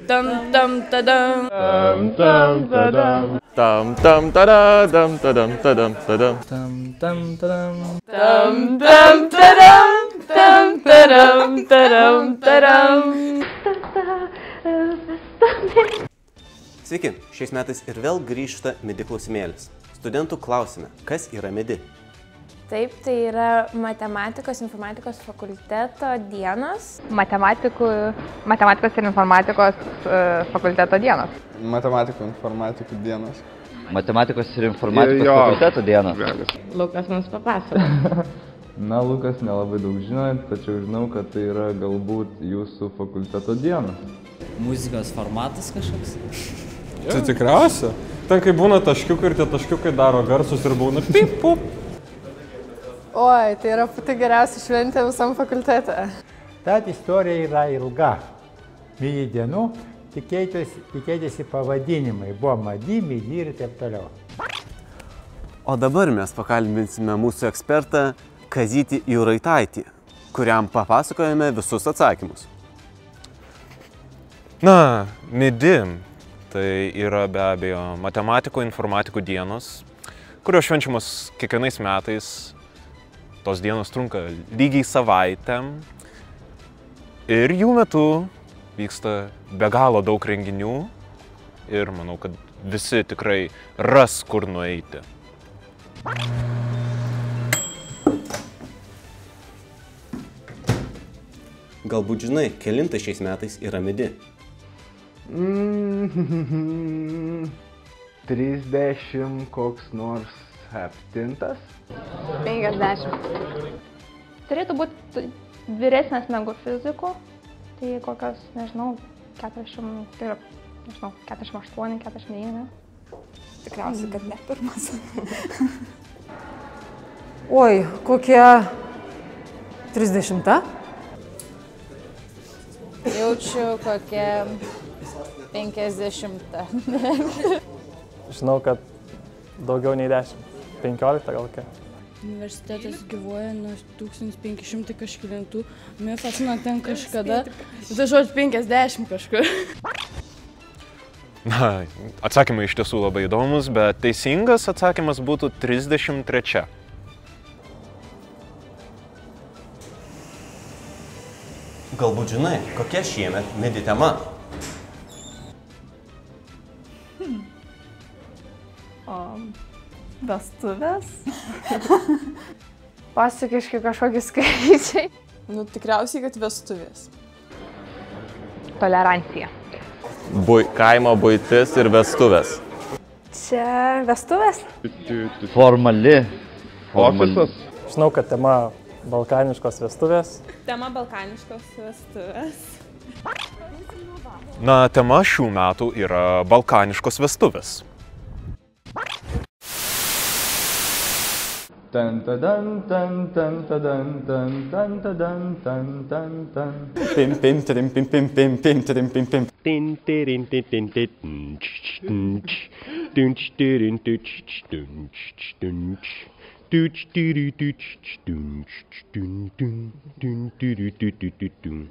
Tam tam tadam. Tam tam tadam. Tam tam tadam tadam tadam tadam. Tam tam tadam. Tam tam tadam. Tam tadam tadam tadam. Sveiki, šiais metais ir vėl grįžta MIDI klausimėlis. Studentų klausime, kas yra MIDI? Taip, tai yra matematikos informatikos fakulteto dienos. Matematikos ir informatikos fakulteto dienos. Matematikų informatikų dienos. Matematikos ir informatikos fakulteto dienos. Lukas mums papasako. Na, Lukas nelabai daug žino, tačiau žinau, kad tai yra galbūt jūsų fakulteto dienos. Muzikos formatas kažkoks? Tai tikriausia. Ten kai būna taškiukai ir tie taškiukai daro garsus ir būna pip, pup. Oi, tai yra pati geriausia šventė visam fakultete. Ta istorija yra ilga. MIDI dienų tikėtėsi pavadinimai. Buvo MADI, MIDI ir taip toliau. O dabar mes pakalbinsime mūsų ekspertą Kazytį Juraitaitį, kuriam papasakojame visus atsakymus. Na, MIDI tai yra be abejo matematikų informatikų dienos, kurios švenčiamos kiekvienais metais. Tos dienos trunka lygiai savaitę ir jų metu vyksta be galo daug renginių ir manau, kad visi tikrai ras kur nueiti. Galbūt žinai, kelintas šiais metais yra MIDI? 30 koks nors 7. 50. Turėtų būti vyresnės negu fizikų, tai kokios, nežinau, 40, tai yra, nežinau, 48, 49. Tikriausiai, kad ne pirmas. Oi, kokie 30? Jaučiu kokią 50. Žinau, kad daugiau nei 10. 15 gal kokia. Universitetas gyvuoja nuo 1500 kažkilintų. Mifas nuo ten kažkada. Tai žodžiu 50 kažkur. Na, atsakymai iš tiesų labai įdomus, bet teisingas atsakymas būtų 33. Galbūt žinai, kokia šiemet MIDI tema? Vestuvės? Pasakiškai kažkokie skaičiai. Nu, tikriausiai, kad vestuvės. Tolerancija. Kaimo buitis ir vestuvės. Čia vestuvės? Formali. Ofisas. Žinau, kad tema balkaniškos vestuvės. Tema balkaniškos vestuvės. Na, tema šių metų yra balkaniškos vestuvės. Tan tadan tan tan tadan tan tan tadan tan tan tan. Pim pim trim pim pim pim pim trim pim pim. Tin tin tin tin tin tin tin tin